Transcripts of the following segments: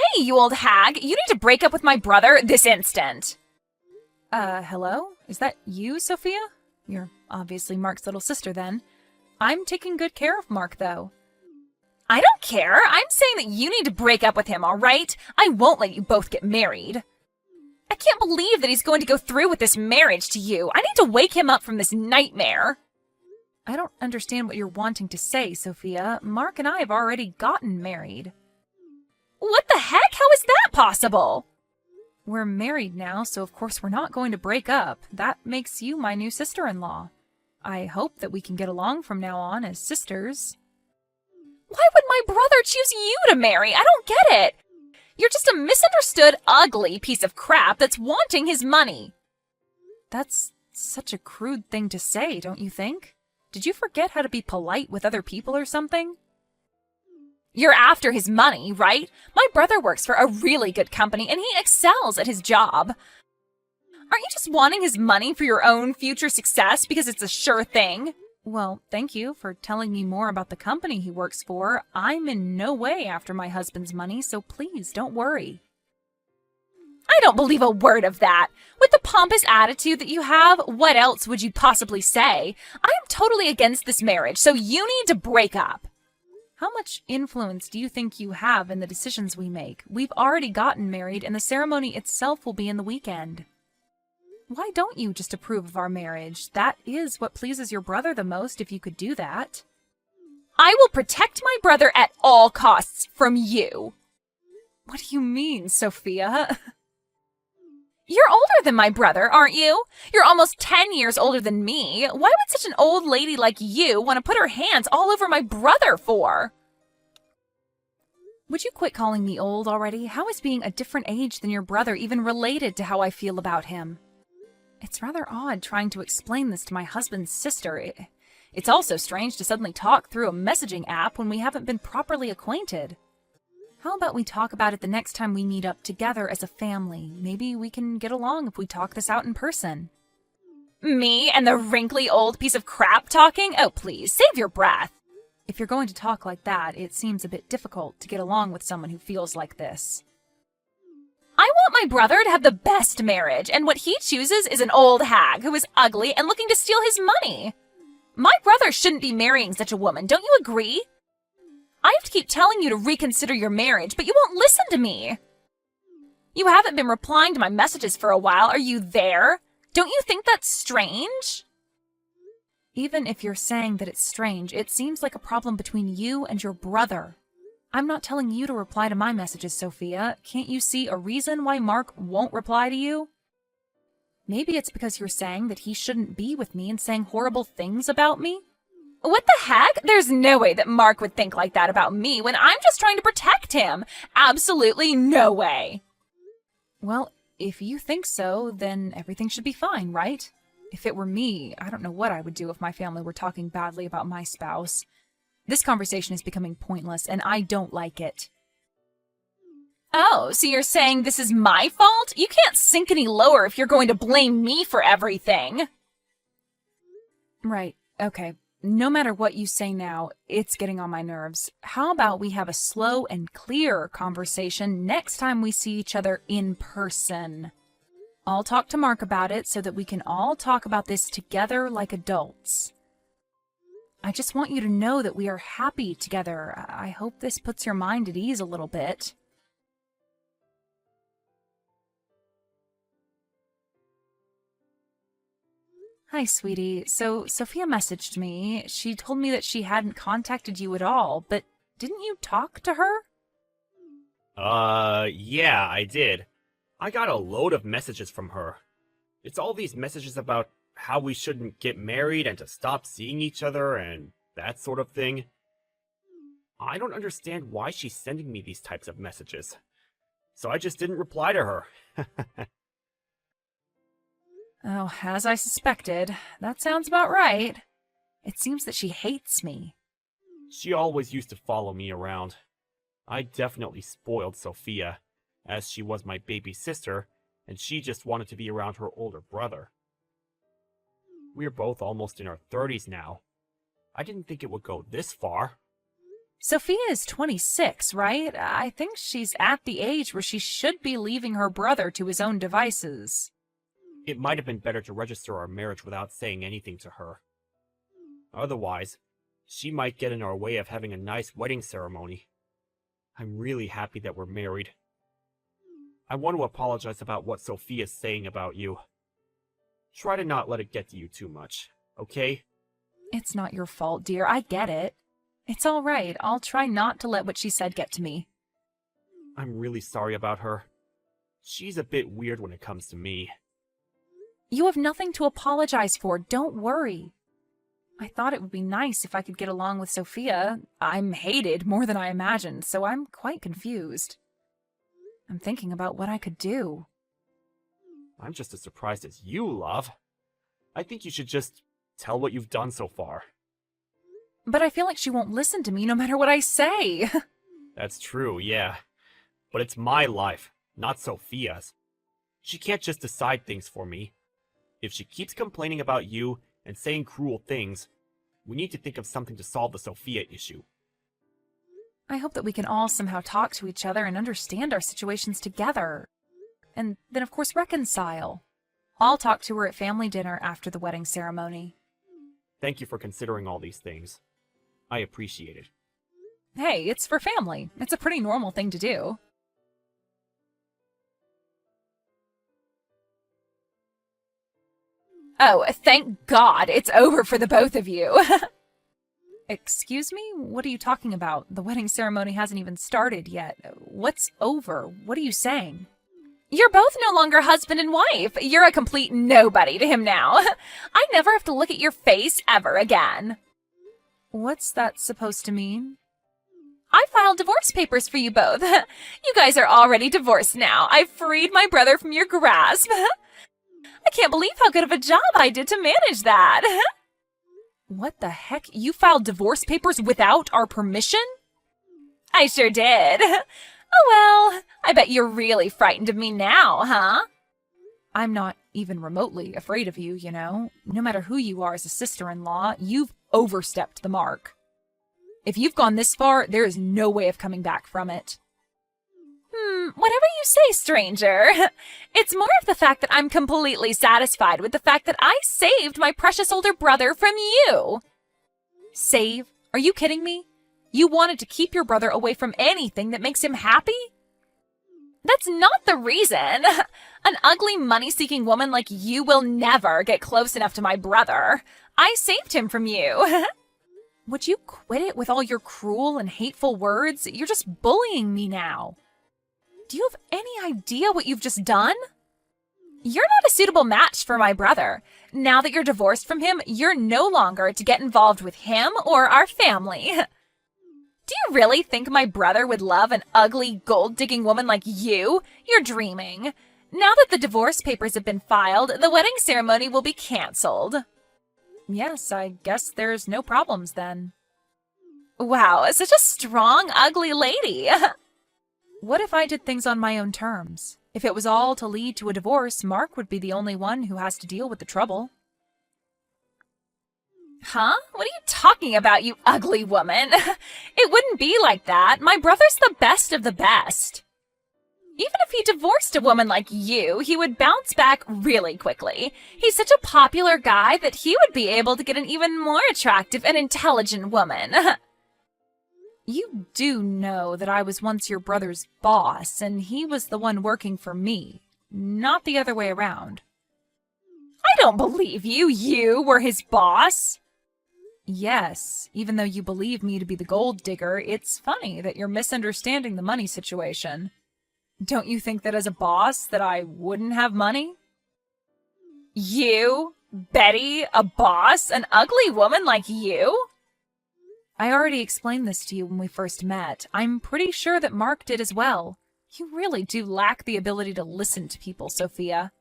Hey, you old hag! You need to break up with my brother this instant! Hello? Is that you, Sophia? You're obviously Mark's little sister, then. I'm taking good care of Mark, though. I don't care! I'm saying that you need to break up with him, alright? I won't let you both get married. I can't believe that he's going to go through with this marriage to you. I need to wake him up from this nightmare. I don't understand what you're wanting to say, Sophia. Mark and I have already gotten married. What the heck? How is that possible? We're married now, so of course we're not going to break up. That makes you my new sister-in-law. I hope that we can get along from now on as sisters. Why would my brother choose you to marry? I don't get it. You're just a misunderstood, ugly piece of crap that's wanting his money. That's such a crude thing to say, don't you think? Did you forget how to be polite with other people or something? You're after his money, right? My brother works for a really good company and he excels at his job. Aren't you just wanting his money for your own future success because it's a sure thing? Well, thank you for telling me more about the company he works for. I'm in no way after my husband's money, so please don't worry. I don't believe a word of that. With the pompous attitude that you have, what else would you possibly say? I am totally against this marriage, so you need to break up. How much influence do you think you have in the decisions we make? We've already gotten married, and the ceremony itself will be in the weekend. Why don't you just approve of our marriage? That is what pleases your brother the most, if you could do that. I will protect my brother at all costs from you. What do you mean, Sophia? You're older than my brother, aren't you? You're almost 10 years older than me. Why would such an old lady like you want to put her hands all over my brother for? Would you quit calling me old already? How is being a different age than your brother even related to how I feel about him? It's rather odd trying to explain this to my husband's sister. It's also strange to suddenly talk through a messaging app when we haven't been properly acquainted. How about we talk about it the next time we meet up together as a family? Maybe we can get along if we talk this out in person. Me and the wrinkly old piece of crap talking? Oh, please, save your breath. If you're going to talk like that, it seems a bit difficult to get along with someone who feels like this. I want my brother to have the best marriage, and what he chooses is an old hag who is ugly and looking to steal his money. My brother shouldn't be marrying such a woman, don't you agree? I have to keep telling you to reconsider your marriage, but you won't listen to me. You haven't been replying to my messages for a while. Are you there? Don't you think that's strange? Even if you're saying that it's strange, it seems like a problem between you and your brother. I'm not telling you to reply to my messages, Sophia. Can't you see a reason why Mark won't reply to you? Maybe it's because you're saying that he shouldn't be with me and saying horrible things about me? What the heck? There's no way that Mark would think like that about me when I'm just trying to protect him. Absolutely no way. Well, if you think so, then everything should be fine, right? If it were me, I don't know what I would do if my family were talking badly about my spouse. This conversation is becoming pointless, and I don't like it. Oh, so you're saying this is my fault? You can't sink any lower if you're going to blame me for everything. Right, okay. No matter what you say now, it's getting on my nerves. How about we have a slow and clear conversation next time we see each other in person? I'll talk to Mark about it so that we can all talk about this together like adults. I just want you to know that we are happy together. I hope this puts your mind at ease a little bit. Hi, sweetie. So, Sophia messaged me. She told me that she hadn't contacted you at all, but didn't you talk to her? Yeah, I did. I got a load of messages from her. It's all these messages about how we shouldn't get married and to stop seeing each other and that sort of thing. I don't understand why she's sending me these types of messages. So I just didn't reply to her. Oh, as I suspected. That sounds about right. It seems that she hates me. She always used to follow me around. I definitely spoiled Sophia, as she was my baby sister, and she just wanted to be around her older brother. We're both almost in our 30s now. I didn't think it would go this far. Sophia is 26, right? I think she's at the age where she should be leaving her brother to his own devices. It might have been better to register our marriage without saying anything to her. Otherwise, she might get in our way of having a nice wedding ceremony. I'm really happy that we're married. I want to apologize about what Sophia's saying about you. Try to not let it get to you too much, okay? It's not your fault, dear. I get it. It's all right. I'll try not to let what she said get to me. I'm really sorry about her. She's a bit weird when it comes to me. You have nothing to apologize for. Don't worry. I thought it would be nice if I could get along with Sophia. I'm hated more than I imagined, so I'm quite confused. I'm thinking about what I could do. I'm just as surprised as you, love. I think you should just tell what you've done so far. But I feel like she won't listen to me no matter what I say. That's true, yeah. But it's my life, not Sophia's. She can't just decide things for me. If she keeps complaining about you and saying cruel things, we need to think of something to solve the Sophia issue. I hope that we can all somehow talk to each other and understand our situations together. And then, of course, reconcile. I'll talk to her at family dinner after the wedding ceremony. Thank you for considering all these things. I appreciate it. Hey, it's for family. It's a pretty normal thing to do. Oh, thank God it's over for the both of you. Excuse me? What are you talking about? The wedding ceremony hasn't even started yet. What's over? What are you saying? You're both no longer husband and wife. You're a complete nobody to him now. I never have to look at your face ever again. What's that supposed to mean? I filed divorce papers for you both. You guys are already divorced now. I freed my brother from your grasp. I can't believe how good of a job I did to manage that. What the heck? You filed divorce papers without our permission? I sure did. Oh well, I bet you're really frightened of me now, huh? I'm not even remotely afraid of you, you know. No matter who you are as a sister-in-law, you've overstepped the mark. If you've gone this far, there is no way of coming back from it. Whatever you say, stranger. It's more of the fact that I'm completely satisfied with the fact that I saved my precious older brother from you. Save? Are you kidding me? You wanted to keep your brother away from anything that makes him happy? That's not the reason. An ugly, money-seeking woman like you will never get close enough to my brother. I saved him from you. Would you quit it with all your cruel and hateful words? You're just bullying me now. Do you have any idea what you've just done? You're not a suitable match for my brother. Now that you're divorced from him, you're no longer to get involved with him or our family. Do you really think my brother would love an ugly, gold-digging woman like you? You're dreaming. Now that the divorce papers have been filed, the wedding ceremony will be canceled. Yes, I guess there's no problems then. Wow, such a strong, ugly lady. What if I did things on my own terms? If it was all to lead to a divorce, Mark would be the only one who has to deal with the trouble. Huh? What are you talking about, you ugly woman? It wouldn't be like that. My brother's the best of the best. Even if he divorced a woman like you, he would bounce back really quickly. He's such a popular guy that he would be able to get an even more attractive and intelligent woman. You do know that I was once your brother's boss, and he was the one working for me, not the other way around. I don't believe you. You were his boss. Yes, even though you believe me to be the gold digger, it's funny that you're misunderstanding the money situation. Don't you think that as a boss that I wouldn't have money? You? Betty? A boss? An ugly woman like you? I already explained this to you when we first met. I'm pretty sure that Mark did as well. You really do lack the ability to listen to people, Sophia.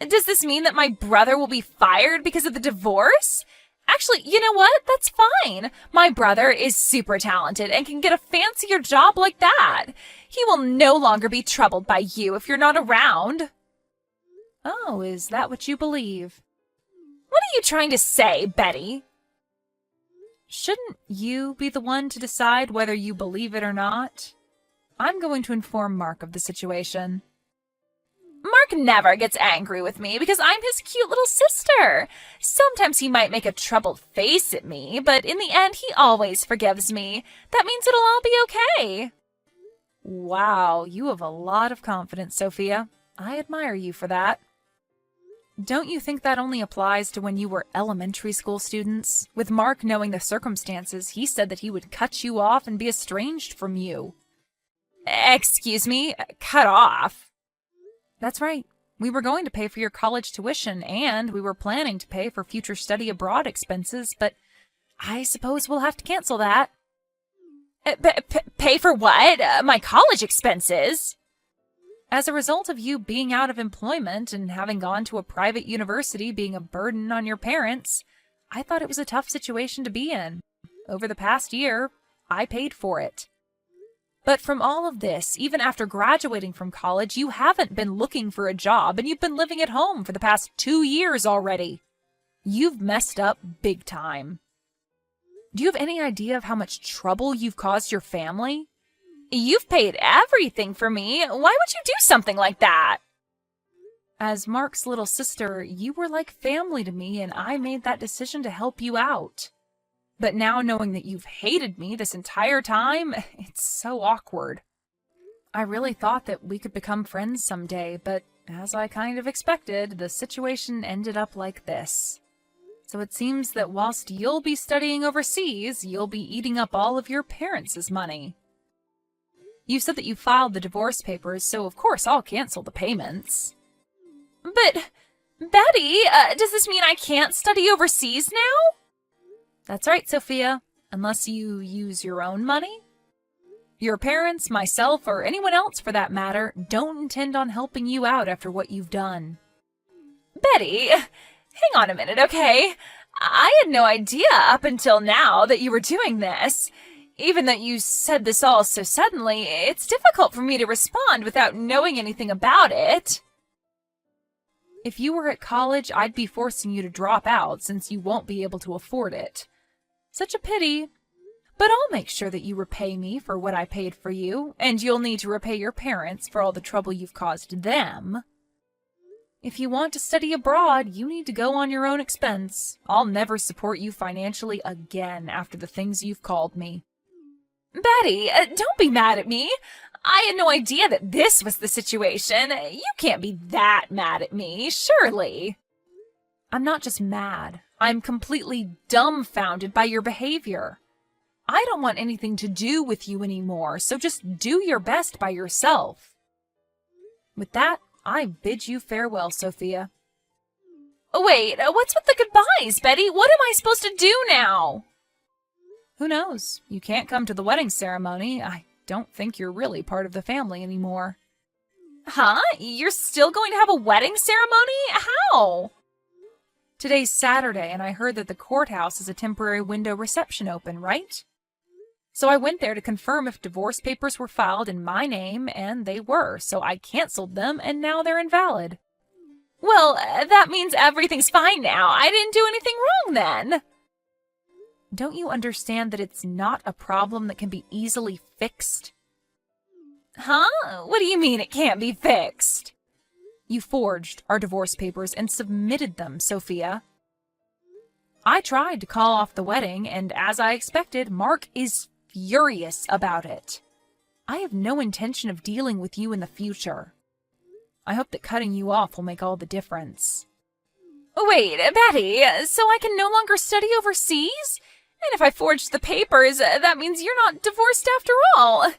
Does this mean that my brother will be fired because of the divorce? Actually, you know what? That's fine. My brother is super talented and can get a fancier job like that. He will no longer be troubled by you if you're not around. Oh, is that what you believe? What are you trying to say, Betty? Shouldn't you be the one to decide whether you believe it or not? I'm going to inform Mark of the situation. Mark never gets angry with me because I'm his cute little sister. Sometimes he might make a troubled face at me, but in the end, he always forgives me. That means it'll all be okay. Wow, you have a lot of confidence, Sophia. I admire you for that. Don't you think that only applies to when you were elementary school students? With Mark knowing the circumstances, he said that he would cut you off and be estranged from you. Excuse me, cut off? That's right. We were going to pay for your college tuition, and we were planning to pay for future study abroad expenses, but I suppose we'll have to cancel that. Pay for what? My college expenses? As a result of you being out of employment and having gone to a private university being a burden on your parents, I thought it was a tough situation to be in. Over the past year, I paid for it. But from all of this, even after graduating from college, you haven't been looking for a job and you've been living at home for the past 2 years already. You've messed up big time. Do you have any idea of how much trouble you've caused your family? You've paid everything for me. Why would you do something like that? As Mark's little sister, you were like family to me, and I made that decision to help you out. But now knowing that you've hated me this entire time, it's so awkward. I really thought that we could become friends someday, but as I kind of expected, the situation ended up like this. So it seems that whilst you'll be studying overseas, you'll be eating up all of your parents' money. You said that you filed the divorce papers, so of course I'll cancel the payments. But, Betty, does this mean I can't study overseas now? That's right, Sophia, unless you use your own money. Your parents, myself, or anyone else for that matter, don't intend on helping you out after what you've done. Betty, hang on a minute, okay? I had no idea up until now that you were doing this. Even though you said this all so suddenly, it's difficult for me to respond without knowing anything about it. If you were at college, I'd be forcing you to drop out since you won't be able to afford it. Such a pity. But I'll make sure that you repay me for what I paid for you, and you'll need to repay your parents for all the trouble you've caused them. If you want to study abroad, you need to go on your own expense. I'll never support you financially again after the things you've called me. Betty, don't be mad at me. I had no idea that this was the situation. You can't be that mad at me, surely. I'm not just mad. I'm completely dumbfounded by your behavior. I don't want anything to do with you anymore, so just do your best by yourself. With that, I bid you farewell, Sophia. Wait, what's with the goodbyes, Betty? What am I supposed to do now? Who knows? You can't come to the wedding ceremony. I don't think you're really part of the family anymore. Huh? You're still going to have a wedding ceremony? How? Today's Saturday, and I heard that the courthouse has a temporary window reception open, right? So I went there to confirm if divorce papers were filed in my name, and they were, so I canceled them, and now they're invalid. Well, that means everything's fine now. I didn't do anything wrong then. Don't you understand that it's not a problem that can be easily fixed? Huh? What do you mean it can't be fixed? You forged our divorce papers and submitted them, Sophia. I tried to call off the wedding, and as I expected, Mark is furious about it. I have no intention of dealing with you in the future. I hope that cutting you off will make all the difference. Wait, Betty, so I can no longer study overseas? And if I forged the papers, that means you're not divorced after all.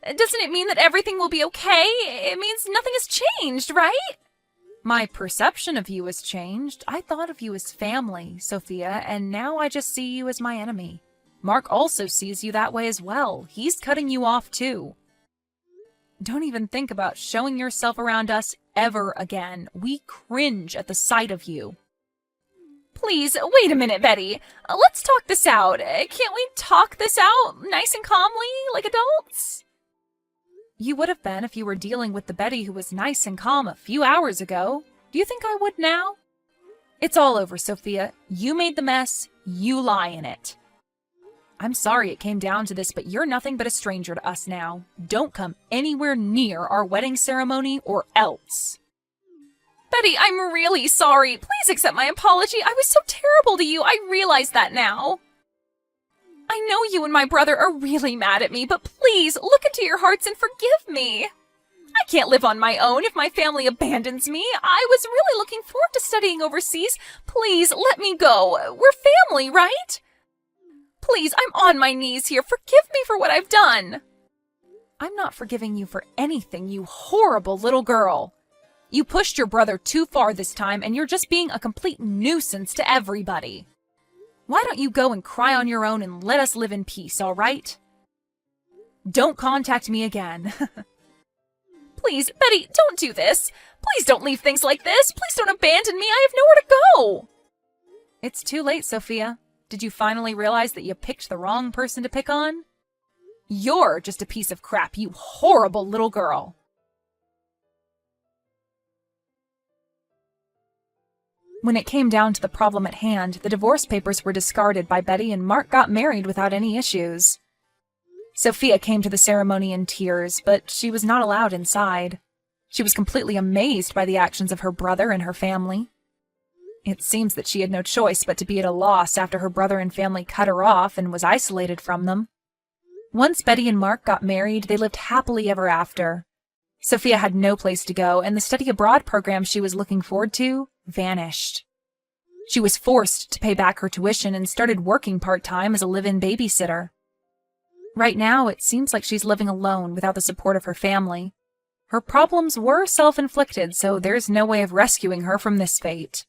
Doesn't it mean that everything will be okay? It means nothing has changed, right? My perception of you has changed. I thought of you as family, Sophia, and now I just see you as my enemy. Mark also sees you that way as well. He's cutting you off too. Don't even think about showing yourself around us ever again. We cringe at the sight of you. Please, wait a minute, Betty. Let's talk this out. Can't we talk this out nice and calmly, like adults? You would have been if you were dealing with the Betty who was nice and calm a few hours ago. Do you think I would now? It's all over, Sophia. You made the mess. You lie in it. I'm sorry it came down to this, but you're nothing but a stranger to us now. Don't come anywhere near our wedding ceremony or else. Betty, I'm really sorry. Please accept my apology. I was so terrible to you. I realize that now. I know you and my brother are really mad at me, but please look into your hearts and forgive me. I can't live on my own if my family abandons me. I was really looking forward to studying overseas. Please let me go. We're family, right? Please, I'm on my knees here. Forgive me for what I've done. I'm not forgiving you for anything, you horrible little girl. You pushed your brother too far this time, and you're just being a complete nuisance to everybody. Why don't you go and cry on your own and let us live in peace, all right? Don't contact me again. Please, Betty, don't do this. Please don't leave things like this. Please don't abandon me. I have nowhere to go. It's too late, Sophia. Did you finally realize that you picked the wrong person to pick on? You're just a piece of crap, you horrible little girl. When it came down to the problem at hand, the divorce papers were discarded by Betty and Mark got married without any issues. Sophia came to the ceremony in tears, but she was not allowed inside. She was completely amazed by the actions of her brother and her family. It seems that she had no choice but to be at a loss after her brother and family cut her off and was isolated from them. Once Betty and Mark got married, they lived happily ever after. Sophia had no place to go, and the study abroad program she was looking forward to vanished. She was forced to pay back her tuition and started working part-time as a live-in babysitter. Right now, it seems like she's living alone without the support of her family. Her problems were self-inflicted, so there's no way of rescuing her from this fate.